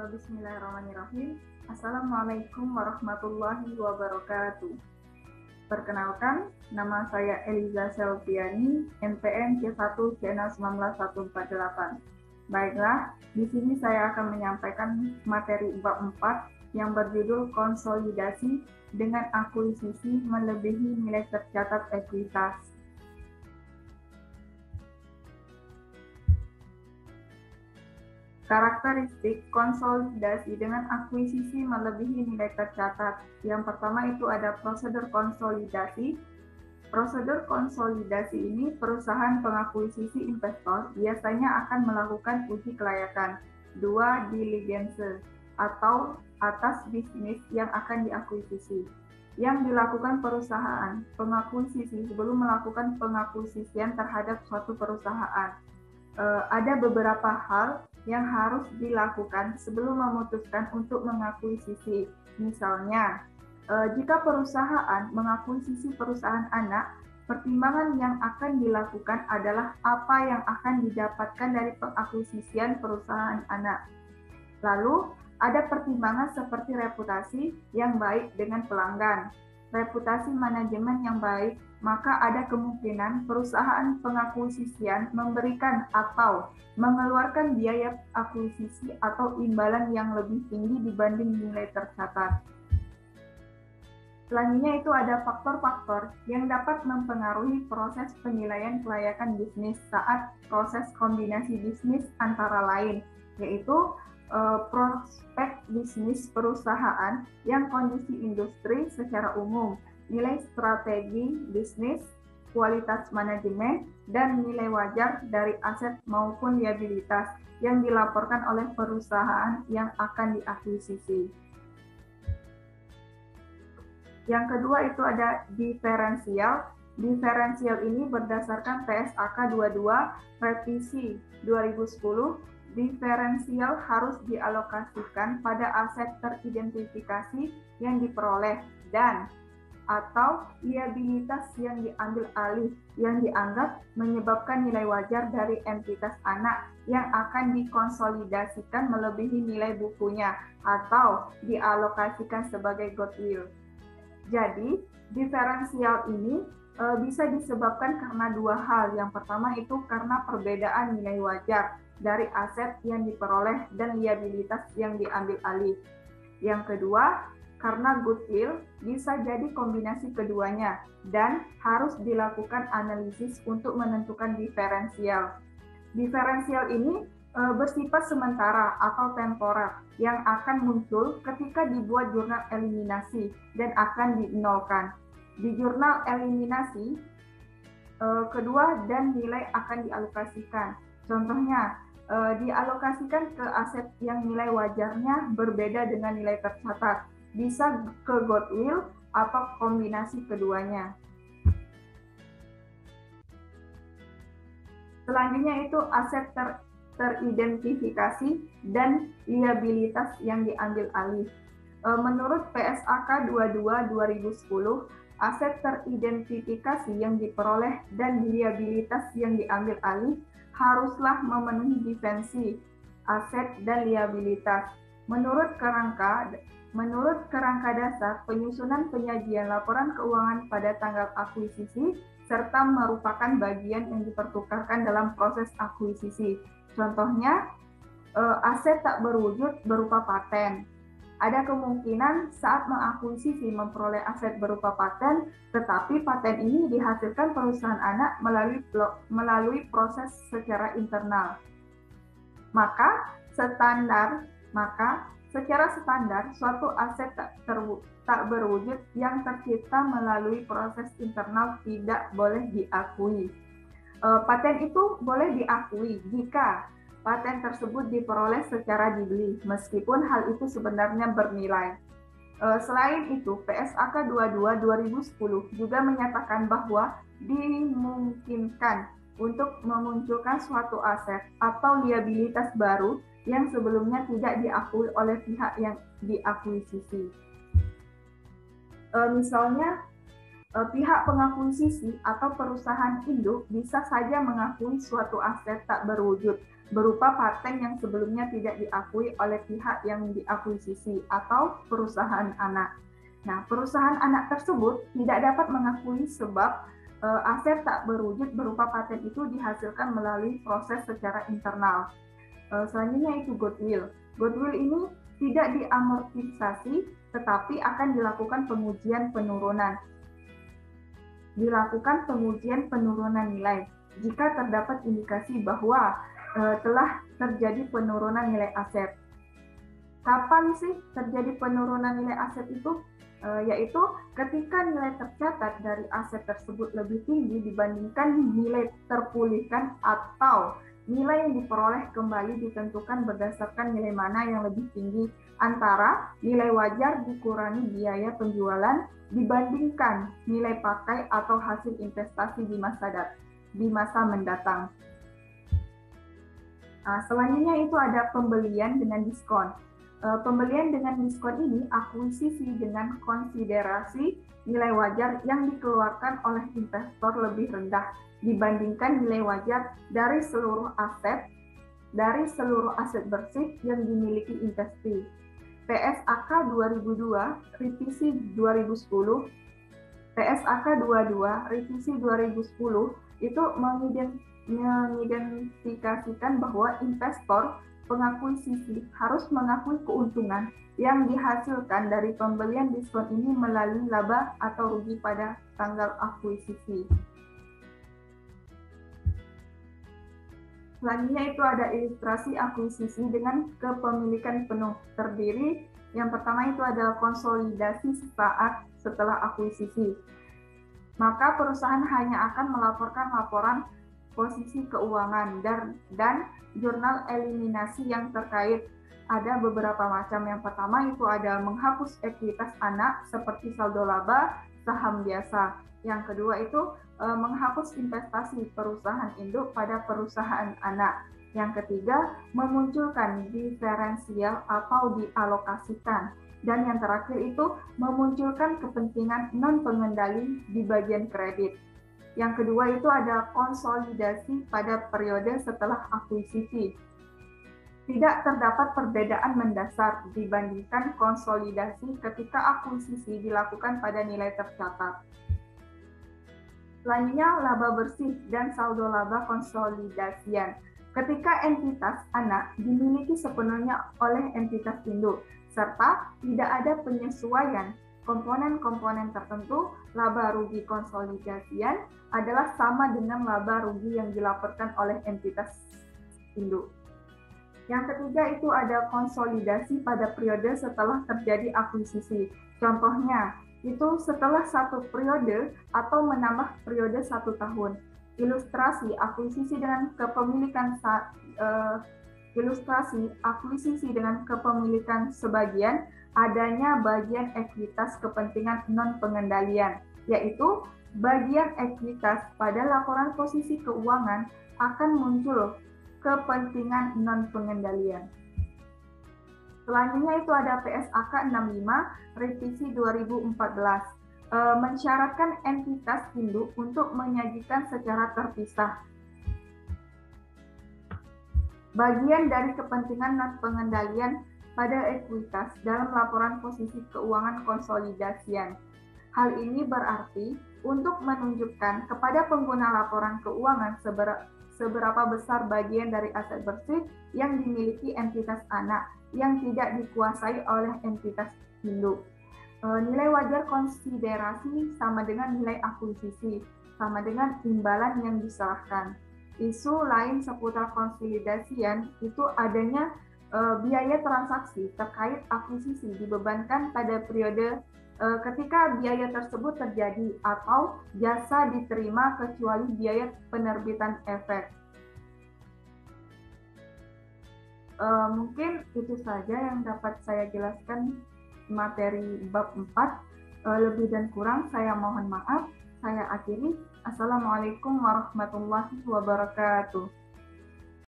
Bismillahirrahmanirrahim. Assalamualaikum warahmatullahi wabarakatuh. Perkenalkan, nama saya Eliza Selviani, NPM C1C69148. Baiklah, di sini saya akan menyampaikan materi bab 4 yang berjudul konsolidasi dengan akuisisi melebihi nilai tercatat ekuitas. Karakteristik konsolidasi dengan akuisisi melebihi nilai tercatat. Yang pertama itu ada prosedur konsolidasi. Prosedur konsolidasi ini perusahaan pengakuisisi investor biasanya akan melakukan uji kelayakan, due diligence, atau atas bisnis yang akan diakuisisi. Yang dilakukan perusahaan pengakuisisi sebelum melakukan pengakuisisian terhadap suatu perusahaan. Ada beberapa hal yang harus dilakukan sebelum memutuskan untuk mengakuisisi. Misalnya, jika perusahaan mengakuisisi perusahaan anak, pertimbangan yang akan dilakukan adalah apa yang akan didapatkan dari pengakuisisian perusahaan anak. Lalu, ada pertimbangan seperti reputasi yang baik dengan pelanggan, reputasi manajemen yang baik, maka ada kemungkinan perusahaan pengakuisisian memberikan atau mengeluarkan biaya akuisisi atau imbalan yang lebih tinggi dibanding nilai tercatat. Selanjutnya itu ada faktor-faktor yang dapat mempengaruhi proses penilaian kelayakan bisnis saat proses kombinasi bisnis antara lain, yaitu prospek bisnis perusahaan yang kondisi industri secara umum, nilai strategi bisnis, kualitas manajemen, dan nilai wajar dari aset maupun liabilitas yang dilaporkan oleh perusahaan yang akan diakuisisi. Yang kedua itu ada diferensial. Diferensial ini berdasarkan PSAK 22 revisi 2010. Diferensial harus dialokasikan pada aset teridentifikasi yang diperoleh dan atau liabilitas yang diambil alih yang dianggap menyebabkan nilai wajar dari entitas anak yang akan dikonsolidasikan melebihi nilai bukunya atau dialokasikan sebagai goodwill. Jadi, diferensial ini bisa disebabkan karena dua hal. Yang pertama itu karena perbedaan nilai wajar dari aset yang diperoleh dan liabilitas yang diambil alih. Yang kedua, karena goodwill bisa jadi kombinasi keduanya dan harus dilakukan analisis untuk menentukan diferensial. Diferensial ini bersifat sementara atau temporer yang akan muncul ketika dibuat jurnal eliminasi dan akan dinolkan. Di jurnal eliminasi, kedua dan nilai akan dialokasikan. Contohnya, dialokasikan ke aset yang nilai wajarnya berbeda dengan nilai tercatat, bisa ke goodwill atau kombinasi keduanya. Selanjutnya itu aset teridentifikasi dan liabilitas yang diambil alih. Menurut PSAK 22 2010, aset teridentifikasi yang diperoleh dan liabilitas yang diambil alih haruslah memenuhi dimensi aset dan liabilitas. Menurut kerangka dasar penyusunan penyajian laporan keuangan pada tanggal akuisisi serta merupakan bagian yang dipertukarkan dalam proses akuisisi. Contohnya, aset tak berwujud berupa paten. Ada kemungkinan saat mengakuisisi memperoleh aset berupa paten, tetapi paten ini dihasilkan perusahaan anak melalui proses secara internal. Maka secara standar suatu aset tak berwujud yang tercipta melalui proses internal tidak boleh diakui. Paten itu boleh diakui jika paten tersebut diperoleh secara dibeli, meskipun hal itu sebenarnya bernilai. Selain itu, PSAK 22 2010 juga menyatakan bahwa dimungkinkan untuk memunculkan suatu aset atau liabilitas baru yang sebelumnya tidak diakui oleh pihak yang diakuisisi. Misalnya, pihak pengakuisisi atau perusahaan induk bisa saja mengakui suatu aset tak berwujud, berupa paten yang sebelumnya tidak diakui oleh pihak yang diakuisisi atau perusahaan anak. Nah, perusahaan anak tersebut tidak dapat mengakui sebab aset tak berwujud berupa paten itu dihasilkan melalui proses secara internal. Selanjutnya itu goodwill. Goodwill ini tidak diamortisasi, tetapi akan dilakukan pengujian penurunan. Dilakukan pengujian penurunan nilai jika terdapat indikasi bahwa telah terjadi penurunan nilai aset. Kapan sih terjadi penurunan nilai aset itu? Yaitu ketika nilai tercatat dari aset tersebut lebih tinggi dibandingkan nilai terpulihkan atau nilai yang diperoleh kembali ditentukan berdasarkan nilai mana yang lebih tinggi antara nilai wajar dikurangi biaya penjualan dibandingkan nilai pakai atau hasil investasi di masa mendatang. Nah, selanjutnya itu ada pembelian dengan diskon. Pembelian dengan diskon ini akuisisi dengan konsiderasi nilai wajar yang dikeluarkan oleh investor lebih rendah dibandingkan nilai wajar dari seluruh aset bersih yang dimiliki investasi. PSAK 2002 revisi 2010 PSAK 22 revisi 2010 itu mengidentifikasikan bahwa investor pengakuisisi harus mengakui keuntungan yang dihasilkan dari pembelian diskon ini melalui laba atau rugi pada tanggal akuisisi. Selanjutnya itu ada ilustrasi akuisisi dengan kepemilikan penuh terdiri. Yang pertama itu ada konsolidasi saat setelah akuisisi. Maka perusahaan hanya akan melaporkan laporan posisi keuangan dan jurnal eliminasi yang terkait. Ada beberapa macam. Yang pertama itu ada menghapus ekuitas anak seperti saldo laba, saham biasa. Yang kedua itu menghapus investasi perusahaan induk pada perusahaan anak. Yang ketiga, memunculkan diferensial atau dialokasikan. Dan yang terakhir itu memunculkan kepentingan non-pengendali di bagian kredit. Yang kedua itu ada konsolidasi pada periode setelah akuisisi. Tidak terdapat perbedaan mendasar dibandingkan konsolidasi ketika akuisisi dilakukan pada nilai tercatat. Selanjutnya, laba bersih dan saldo laba konsolidasian. Ketika entitas anak dimiliki sepenuhnya oleh entitas induk, serta tidak ada penyesuaian komponen-komponen tertentu, laba rugi konsolidasian adalah sama dengan laba rugi yang dilaporkan oleh entitas induk. Yang ketiga itu ada konsolidasi pada periode setelah terjadi akuisisi. Contohnya, itu setelah satu periode atau menambah periode 1 tahun. Ilustrasi akuisisi dengan kepemilikan sebagian adanya bagian ekuitas kepentingan non-pengendalian, yaitu bagian ekuitas pada laporan posisi keuangan akan muncul kepentingan non-pengendalian. Selanjutnya itu ada PSAK 65 revisi 2014 mensyaratkan entitas induk untuk menyajikan secara terpisah bagian dari kepentingan non-pengendalian pada ekuitas dalam laporan posisi keuangan konsolidasian. Hal ini berarti untuk menunjukkan kepada pengguna laporan keuangan seberapa besar bagian dari aset bersih yang dimiliki entitas anak yang tidak dikuasai oleh entitas induk. Nilai wajar konsiderasi sama dengan nilai akuisisi, sama dengan imbalan yang diserahkan. Isu lain seputar konsolidasian itu adanya biaya transaksi terkait akuisisi dibebankan pada periode ketika biaya tersebut terjadi atau jasa diterima kecuali biaya penerbitan efek. Mungkin itu saja yang dapat saya jelaskan materi bab 4. Lebih dan kurang saya mohon maaf. Saya akhiri. Assalamualaikum warahmatullahi wabarakatuh.